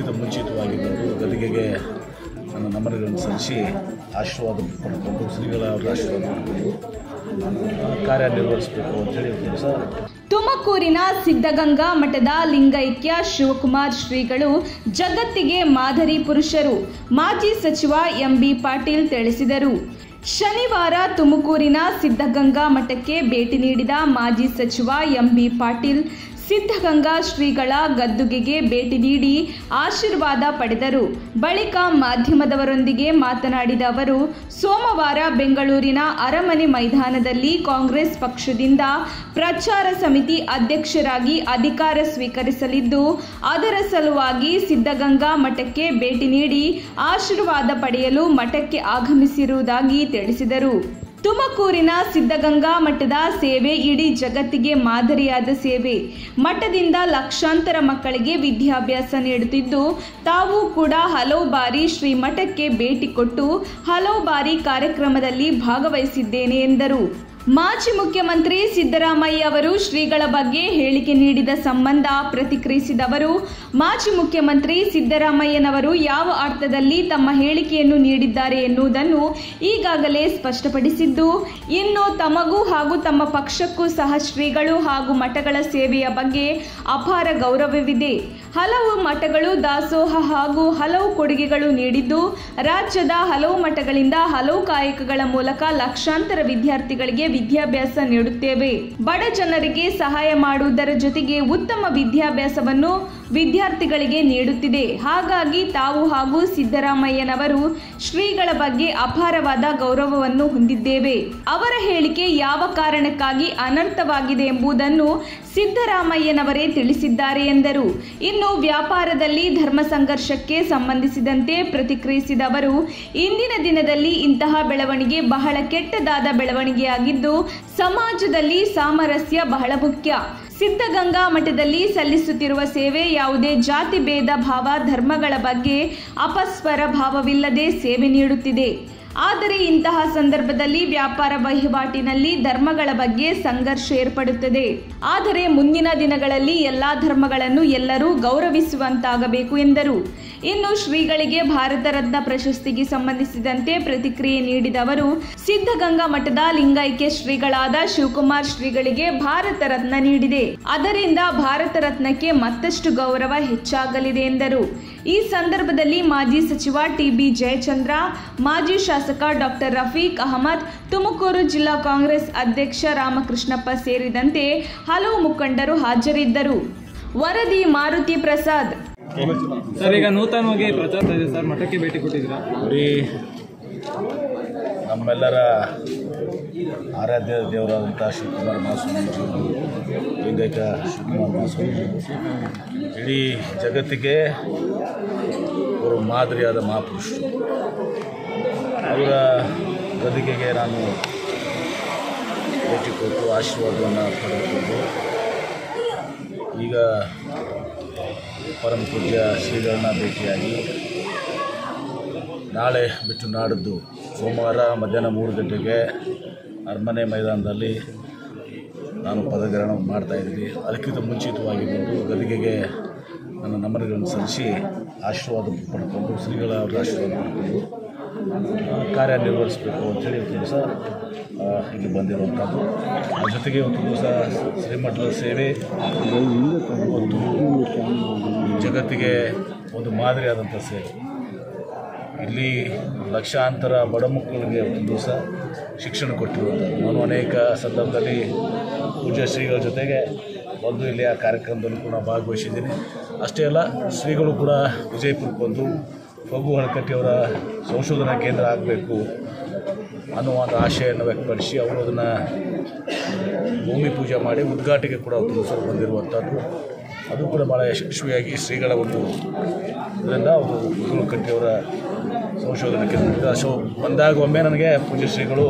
ಅದಕ್ಕಿಂತ ಮುಂಚಿತವಾಗಿದ್ದವರು ಗದಿಗೆಗೆ ನನ್ನ ನಮನಗಳನ್ನು ಸಲ್ಲಿಸಿ ಆಶೀರ್ವಾದ ಪಡ್ಕೊಂಡು ಶ್ರೀಗಳ ಆಶೀರ್ವಾದ ಪಡ್ಕೊಂಡು ಕಾರ್ಯನಿರ್ವಹಿಸಬೇಕು ಅಂತೇಳಿ ಸರ್. ತುಮಕೂರಿನ ಸಿದ್ಧಗಂಗಾ ಮಠದ ಲಿಂಗೈಕ್ಯ ಶಿವಕುಮಾರ್ ಶ್ರೀಗಳು ಜಗತ್ತಿಗೆ ಮಾದರಿ ಪುರುಷರು, ಮಾಜಿ ಸಚಿವ ಎಂಬಿ ಪಾಟೀಲ್ ತಿಳಿಸಿದರು. ಶನಿವಾರ ತುಮಕೂರಿನ ಸಿದ್ಧಗಂಗಾ ಮಠಕ್ಕೆ ಭೇಟಿ ನೀಡಿದ ಮಾಜಿ ಸಚಿವ ಎಂಬಿ ಪಾಟೀಲ್ ಸಿದ್ಧಗಂಗಾ ಶ್ರೀಗಳ ಗದ್ದುಗೆಗೆ ಭೇಟಿ ನೀಡಿ ಆಶೀರ್ವಾದ ಪಡೆದರು. ಬಳಿಕ ಮಾಧ್ಯಮದವರೊಂದಿಗೆ ಮಾತನಾಡಿದ ಅವರು, ಸೋಮವಾರ ಬೆಂಗಳೂರಿನ ಅರಮನೆ ಮೈದಾನದಲ್ಲಿ ಕಾಂಗ್ರೆಸ್ ಪಕ್ಷದಿಂದ ಪ್ರಚಾರ ಸಮಿತಿ ಅಧ್ಯಕ್ಷರಾಗಿ ಅಧಿಕಾರ ಸ್ವೀಕರಿಸಲಿದ್ದು, ಅದರ ಸಲುವಾಗಿ ಸಿದ್ಧಗಂಗಾ ಮಠಕ್ಕೆ ಭೇಟಿ ನೀಡಿ ಆಶೀರ್ವಾದ ಪಡೆಯಲು ಮಠಕ್ಕೆ ಆಗಮಿಸಿರುವುದಾಗಿ ತಿಳಿಸಿದರು. ತುಮಕೂರಿನ ಸಿದ್ಧಗಂಗಾ ಮಠದ ಸೇವೆ ಇಡೀ ಜಗತ್ತಿಗೆ ಮಾದರಿಯಾದ ಸೇವೆ. ಮಠದಿಂದ ಲಕ್ಷಾಂತರ ಮಕ್ಕಳಿಗೆ ವಿದ್ಯಾಭ್ಯಾಸ ನೀಡುತ್ತಿದ್ದು, ತಾವು ಕೂಡ ಹಲವು ಬಾರಿ ಶ್ರೀ ಮಠಕ್ಕೆ ಭೇಟಿ ಕೊಟ್ಟು ಹಲವು ಬಾರಿ ಕಾರ್ಯಕ್ರಮದಲ್ಲಿ ಭಾಗವಹಿಸಿದ್ದೇನೆ ಎಂದರು. ಮಾಜಿ ಮುಖ್ಯಮಂತ್ರಿ ಸಿದ್ದರಾಮಯ್ಯ ಅವರು ಶ್ರೀಗಳ ಬಗ್ಗೆ ಹೇಳಿಕೆ ನೀಡಿದ ಸಂಬಂಧ ಪ್ರತಿಕ್ರಿಯಿಸಿದ ಅವರು, ಮಾಜಿ ಮುಖ್ಯಮಂತ್ರಿ ಸಿದ್ದರಾಮಯ್ಯನವರು ಯಾವ ಅರ್ಥದಲ್ಲಿ ತಮ್ಮ ಹೇಳಿಕೆಯನ್ನು ನೀಡಿದ್ದಾರೆ ಎನ್ನುವುದನ್ನು ಈಗಾಗಲೇ ಸ್ಪಷ್ಟಪಡಿಸಿದ್ದು, ಇನ್ನು ತಮಗೂ ಹಾಗೂ ತಮ್ಮ ಪಕ್ಷಕ್ಕೂ ಸಹ ಶ್ರೀಗಳು ಹಾಗೂ ಮಠಗಳ ಸೇವೆಯ ಬಗ್ಗೆ ಅಪಾರ ಗೌರವವಿದೆ. ಹಲವು ಮಠಗಳು ದಾಸೋಹ ಹಾಗೂ ಹಲವು ಕೊಡುಗೆಗಳು ನೀಡಿದ್ದು, ರಾಜ್ಯದ ಹಲವು ಮಠಗಳಿಂದ ಹಲವು ಕಾಯಕಗಳ ಮೂಲಕ ಲಕ್ಷಾಂತರ ವಿದ್ಯಾರ್ಥಿಗಳಿಗೆ ವಿದ್ಯಾಭ್ಯಾಸ ನೀಡುತ್ತೇವೆ. ಬಡ ಜನರಿಗೆ ಸಹಾಯ ಮಾಡುವುದರ ಜೊತೆಗೆ ಉತ್ತಮ ವಿದ್ಯಾಭ್ಯಾಸವನ್ನು ವಿದ್ಯಾರ್ಥಿಗಳಿಗೆ ನೀಡುತ್ತಿದೆ. ಹಾಗಾಗಿ ತಾವು ಹಾಗೂ ಸಿದ್ದರಾಮಯ್ಯನವರು ಶ್ರೀಗಳ ಬಗ್ಗೆ ಅಪಾರವಾದ ಗೌರವವನ್ನು ಹೊಂದಿದ್ದೇವೆ. ಅವರ ಹೇಳಿಕೆ ಯಾವ ಕಾರಣಕ್ಕಾಗಿ ಅನರ್ಥವಾಗಿದೆ ಎಂಬುದನ್ನು ಸಿದ್ದರಾಮಯ್ಯನವರೇ ತಿಳಿಸಿದ್ದಾರೆ ಎಂದರು. ಇನ್ನು ವ್ಯಾಪಾರದಲ್ಲಿ ಧರ್ಮ ಸಂಘರ್ಷಕ್ಕೆ ಸಂಬಂಧಿಸಿದಂತೆ ಪ್ರತಿಕ್ರಿಯಿಸಿದ ಅವರು, ಇಂದಿನ ದಿನದಲ್ಲಿ ಇಂತಹ ಬೆಳವಣಿಗೆ ಬಹಳ ಕೆಟ್ಟದಾದ ಬೆಳವಣಿಗೆಯಾಗಿದ್ದು, ಸಮಾಜದಲ್ಲಿ ಸಾಮರಸ್ಯ ಬಹಳ ಮುಖ್ಯ. ಸಿದ್ಧಗಂಗಾ ಮಠದಲ್ಲಿ ಸಲ್ಲಿಸುತ್ತಿರುವ ಸೇವೆ ಯಾವುದೇ ಜಾತಿ ಭೇದ ಭಾವ ಧರ್ಮಗಳ ಬಗ್ಗೆ ಅಪಸ್ವರ ಭಾವವಿಲ್ಲದೆ ಸೇವೆ ನೀಡುತ್ತಿದೆ. ಆದರೆ ಇಂತಹ ಸಂದರ್ಭದಲ್ಲಿ ವ್ಯಾಪಾರ ವಹಿವಾಟಿನಲ್ಲಿ ಧರ್ಮಗಳ ಬಗ್ಗೆ ಸಂಘರ್ಷ ಏರ್ಪಡುತ್ತದೆ. ಆದರೆ ಮುಂದಿನ ದಿನಗಳಲ್ಲಿ ಎಲ್ಲಾ ಧರ್ಮಗಳನ್ನು ಎಲ್ಲರೂ ಗೌರವಿಸುವಂತಾಗಬೇಕು ಎಂದರು. ಇನ್ನು ಶ್ರೀಗಳಿಗೆ ಭಾರತ ರತ್ನ ಪ್ರಶಸ್ತಿಗೆ ಸಂಬಂಧಿಸಿದಂತೆ ಪ್ರತಿಕ್ರಿಯೆ ನೀಡಿದ ಅವರು, ಸಿದ್ಧಗಂಗಾ ಮಠದ ಲಿಂಗೈಕ್ಯ ಶ್ರೀಗಳಾದ ಶಿವಕುಮಾರ್ ಶ್ರೀಗಳಿಗೆ ಭಾರತ ರತ್ನ ನೀಡಿದೆ. ಅದರಿಂದ ಭಾರತ ರತ್ನಕ್ಕೆ ಮತ್ತಷ್ಟು ಗೌರವ ಹೆಚ್ಚಾಗಲಿದೆ ಎಂದರು. ಈ ಸಂದರ್ಭದಲ್ಲಿ ಮಾಜಿ ಸಚಿವ ಟಿಬಿ ಜಯಚಂದ್ರ, ಮಾಜಿ ಶಾಸಕ ಡಾಕ್ಟರ್ ರಫೀಕ್ ಅಹಮದ್, ತುಮಕೂರು ಜಿಲ್ಲಾ ಕಾಂಗ್ರೆಸ್ ಅಧ್ಯಕ್ಷ ರಾಮಕೃಷ್ಣಪ್ಪ ಸೇರಿದಂತೆ ಹಲವು ಮುಖಂಡರು ಹಾಜರಿದ್ದರು. ವರದಿ ಮಾರುತಿ ಪ್ರಸಾದ್. ಸರ್, ಈಗ ನೂತನವಾಗಿ ಪ್ರಚಾರ ಇದೆ ಸರ್, ಮಠಕ್ಕೆ ಭೇಟಿ ಕೊಟ್ಟಿದ್ದೀರಾ? ನಮ್ಮೆಲ್ಲರ ಆರಾಧ್ಯ ದೇವರಾದಂಥ ಶಿವಕುಮಾರ ಮಹಾಸ್ವಾಮೀಜಿ, ಲಿಂಗೈಕ್ಯ ಶಿವಕುಮಾರ ಮಹಾಸ್ವಾಮೀಜಿ ಇಡೀ ಜಗತ್ತಿಗೆ ಅವರು ಮಾದರಿಯಾದ ಮಹಾಪುರುಷರು. ಅವರ ಗದಿಗೆಗೆ ನಾನು ಭೇಟಿ ಕೊಟ್ಟು ಆಶೀರ್ವಾದವನ್ನು ಪಡೆದುಕೊಂಡು ಈಗ ಪರಮ ಪೂಜ್ಯ ಶ್ರೀಗಳನ್ನ ಭೇಟಿಯಾಗಿ ನಾಳೆ ಬಿಟ್ಟು ನಾಡಿದ್ದು ಸೋಮವಾರ ಮಧ್ಯಾಹ್ನ 3 ಗಂಟೆಗೆ ಅರಮನೆ ಮೈದಾನದಲ್ಲಿ ನಾನು ಪದಗ್ರಹಣ ಮಾಡ್ತಾಯಿದ್ದೀನಿ. ಅದಕ್ಕಿಂತ ಮುಂಚಿತವಾಗಿದ್ದು ಗದಿಗೆಗೆ ನನ್ನ ನಮನಗಳನ್ನು ಸಲ್ಲಿಸಿ ಆಶೀರ್ವಾದ ಪಡ್ಕೊಂಡು ಶ್ರೀಗಳ ಆಶೀರ್ವಾದ ಪಡ್ಕೊಂಡು ಕಾರ್ಯನಿರ್ವಹಿಸಬೇಕು ಅಂತೇಳಿ ಇವತ್ತು ದಿವಸ ಇಲ್ಲಿ ಬಂದಿರುವಂಥದ್ದು. ಆ ಜೊತೆಗೆ ಇವತ್ತು ದಿವಸ ಶ್ರೀಮಠದ ಸೇವೆ ಒಂದು ಜಗತ್ತಿಗೆ ಒಂದು ಮಾದರಿಯಾದಂಥ ಸೇವೆ. ಇಲ್ಲಿ ಲಕ್ಷಾಂತರ ಬಡ ಮಕ್ಕಳಿಗೆ ಒಂದು ದಿವಸ ಶಿಕ್ಷಣ ಕೊಟ್ಟಿರುವಂಥದ್ದು. ನಾನು ಅನೇಕ ಸಂದರ್ಭದಲ್ಲಿ ಪೂಜ್ಯ ಶ್ರೀಗಳ ಜೊತೆಗೆ ಬಂದು ಇಲ್ಲಿ ಆ ಕಾರ್ಯಕ್ರಮದಲ್ಲೂ ಕೂಡ ಭಾಗವಹಿಸಿದ್ದೀನಿ. ಅಷ್ಟೇ ಅಲ್ಲ, ಶ್ರೀಗಳು ಕೂಡ ವಿಜಯಪುರಕ್ಕೆ ಬಂದು ಫಗು ಹಳಕಟ್ಟಿಯವರ ಸಂಶೋಧನಾ ಕೇಂದ್ರ ಆಗಬೇಕು ಅನ್ನುವ ಒಂದು ಆಶೆಯನ್ನು ವ್ಯಕ್ತಪಡಿಸಿ ಅವರು ಅದನ್ನು ಭೂಮಿ ಪೂಜೆ ಮಾಡಿ ಉದ್ಘಾಟನೆಗೆ ಕೂಡ ಅವರು ಬಂದಿರುವಂಥದ್ದು. ಅದು ಕೂಡ ಭಾಳ ಯಶಸ್ವಿಯಾಗಿ ಶ್ರೀಗಳ ಒಂದು ಇದರಿಂದ ಅವರು ಫಗು ಹಳಕಟ್ಟಿಯವರ ಸಂಶೋಧನಾ ಕೇಂದ್ರ ಬಂದಾಗ ಒಮ್ಮೆ ನನಗೆ ಪೂಜ್ಯ ಶ್ರೀಗಳು